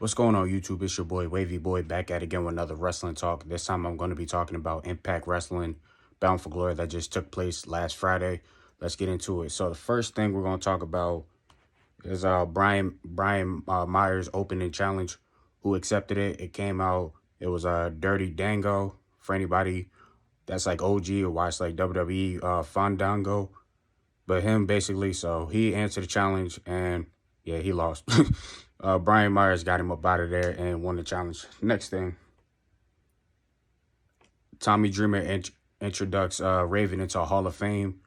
What's going on, YouTube? It's your boy, Wavy Boy, back at it again with another wrestling talk. This time I'm going to be talking about Impact Wrestling Bound for Glory that just took place last Friday. Let's get into it. So the first thing we're going to talk about is Brian Myers' opening challenge. Who accepted it? It came out. It was Dirty Dango. For anybody that's like OG or watch like WWE Fandango. But him basically, so he answered the challenge and yeah, he lost. Brian Myers got him up out of there and won the challenge. Next thing, Tommy Dreamer introducts Raven into a Hall of Fame.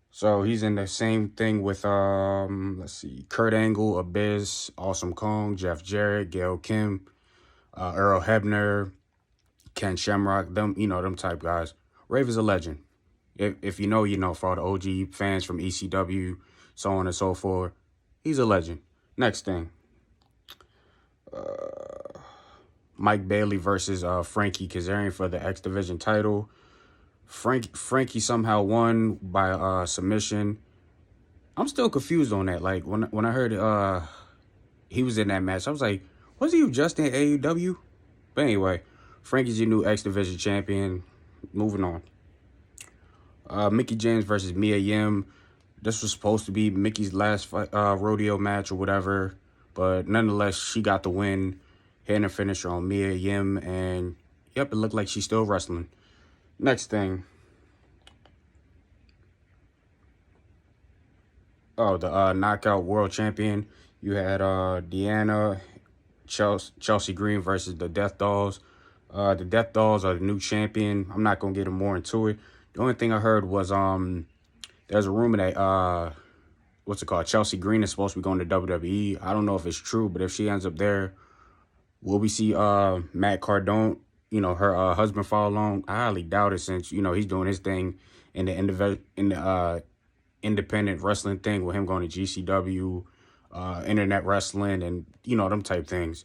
So he's in the same thing with, let's see, Kurt Angle, Abyss, Awesome Kong, Jeff Jarrett, Gail Kim, Earl Hebner, Ken Shamrock, them type guys. Raven's a legend. If you know, you know, for all the OG fans from ECW, so on and so forth, he's a legend. Next thing, Mike Bailey versus Frankie Kazarian for the X Division title. Frankie somehow won by submission. I'm still confused on that. Like when I heard he was in that match, I was like, was he just in AEW? But anyway, Frankie's your new X Division champion. Moving on. Mickie James versus Mia Yim. This was supposed to be Mickey's last rodeo match or whatever, but nonetheless, she got the win, hitting a finisher on Mia Yim, and yep, it looked like she's still wrestling. Next thing. Oh, the Knockout World Champion. You had Deaonna, Chelsea Green versus the Death Dollz. The Death Dollz are the new champion. I'm not going to get more into it. The only thing I heard was there's a rumor that Chelsea Green is supposed to be going to WWE. I don't know if it's true, but if she ends up there, will we see Matt Cardone, her husband, follow along? I highly doubt it, since he's doing his thing in the independent wrestling thing with him going to GCW, internet wrestling, and them type things.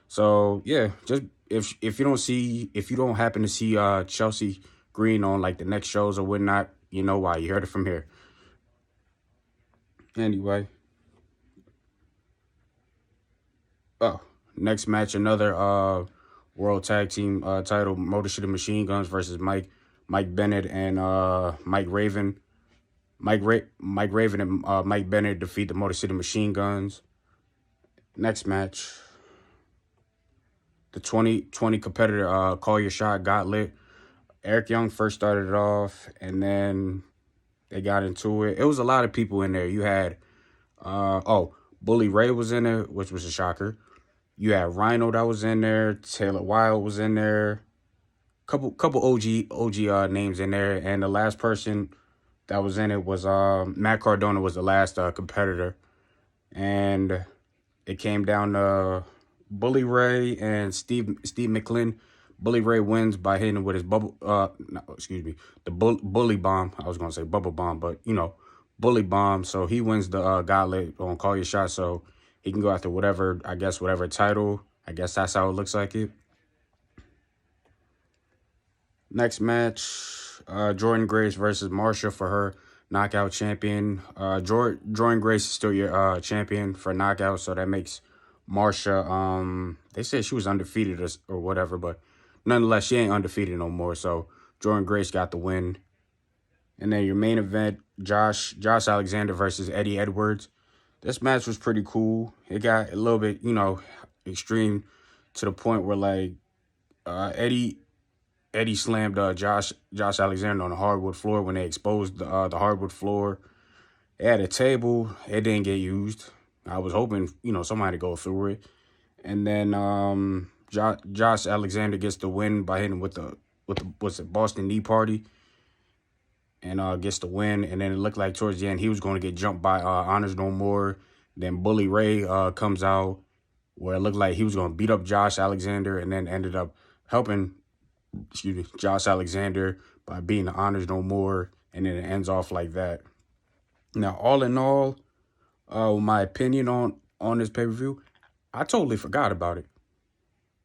So yeah, just if you don't happen to see Chelsea Green on like the next shows or whatnot, you know why. You heard it from here. Anyway. Oh, next match, another World Tag Team title, Motor City Machine Guns versus Mike Bennett and Mike Raven. Mike Raven and Mike Bennett defeat the Motor City Machine Guns. Next match, the 2020 competitor Call Your Shot Gaunlet. Eric Young first started it off, and then they got into it. It was a lot of people in there. You had, Bully Ray was in there, which was a shocker. You had Rhino that was in there. Taylor Wilde was in there. Couple OG names in there, and the last person that was in it was Matt Cardona was the last competitor, and it came down to Bully Ray and Steve Maclin. Bully Ray wins by hitting with his bully bomb. I was going to say bubble bomb, but, bully bomb. So he wins the Gaunlet on Call Your Shot. So he can go after whatever title. I guess that's how it looks like it. Next match, Jordynne Grace versus Marsha for her knockout champion. Jordynne Grace is still your champion for knockout. So that makes Marsha, they said she was undefeated or whatever, but nonetheless, she ain't undefeated no more, so Jordynne Grace got the win. And then your main event, Josh Alexander versus Eddie Edwards. This match was pretty cool. It got a little bit, extreme to the point where, like, Eddie slammed Josh Alexander on the hardwood floor when they exposed the hardwood floor. They had a table. It didn't get used. I was hoping, somebody to go through it. And then Josh Alexander gets the win by hitting with the Boston Knee Party, and gets the win. And then it looked like towards the end he was going to get jumped by Honors No More. Then Bully Ray comes out, where it looked like he was going to beat up Josh Alexander, and then ended up helping Josh Alexander by beating the Honors No More, and then it ends off like that. Now, all in all, my opinion on this pay-per-view, I totally forgot about it.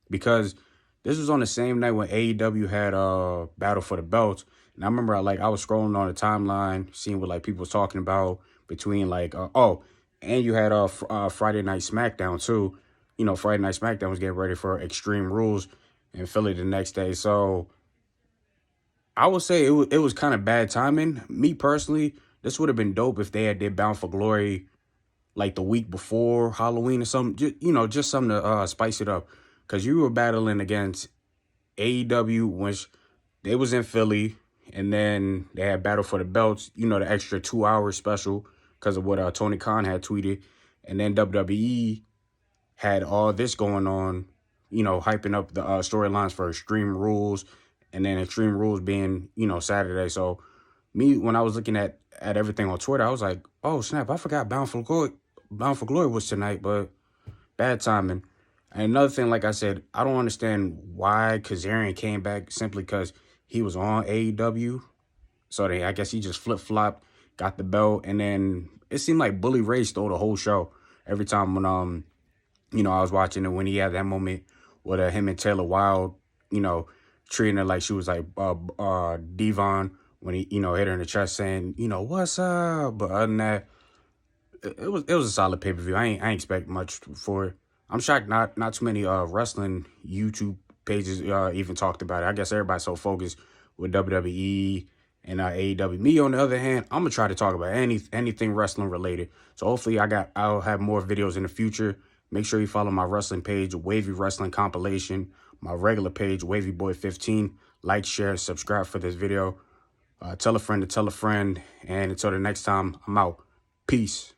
Because this was on the same night when AEW had Battle for the Belts. And I remember I was scrolling on the timeline, seeing what people was talking about between and you had Friday Night SmackDown too. Friday Night SmackDown was getting ready for Extreme Rules in Philly the next day. So I would say it was kind of bad timing. Me personally, this would have been dope if they had did Bound for Glory like the week before Halloween or something. Just something to spice it up. Because you were battling against AEW, which they was in Philly, and then they had Battle for the Belts, the extra 2 hour special because of what Tony Khan had tweeted. And then WWE had all this going on, hyping up the storylines for Extreme Rules, and then Extreme Rules being, Saturday. So me, when I was looking at everything on Twitter, I was like, oh, snap, I forgot Bound for Glory was tonight, but bad timing. And another thing, like I said, I don't understand why Kazarian came back simply because he was on AEW. So I guess he just flip-flopped, got the belt, and then it seemed like Bully Ray stole the whole show. Every time when I was watching it, when he had that moment with him and Taylor Wilde, treating her like she was like Devon when he, hit her in the chest saying, what's up? But other than that, it was a solid pay-per-view. I ain't expect much for it. I'm shocked not too many wrestling YouTube pages even talked about it. I guess everybody's so focused with WWE and AEW. Me, on the other hand, I'm gonna try to talk about anything wrestling related. So hopefully I'll have more videos in the future. Make sure you follow my wrestling page, Wavy Wrestling Compilation, my regular page, Wavy Boy 15. Like, share, subscribe for this video. Tell a friend to tell a friend. And until the next time, I'm out. Peace.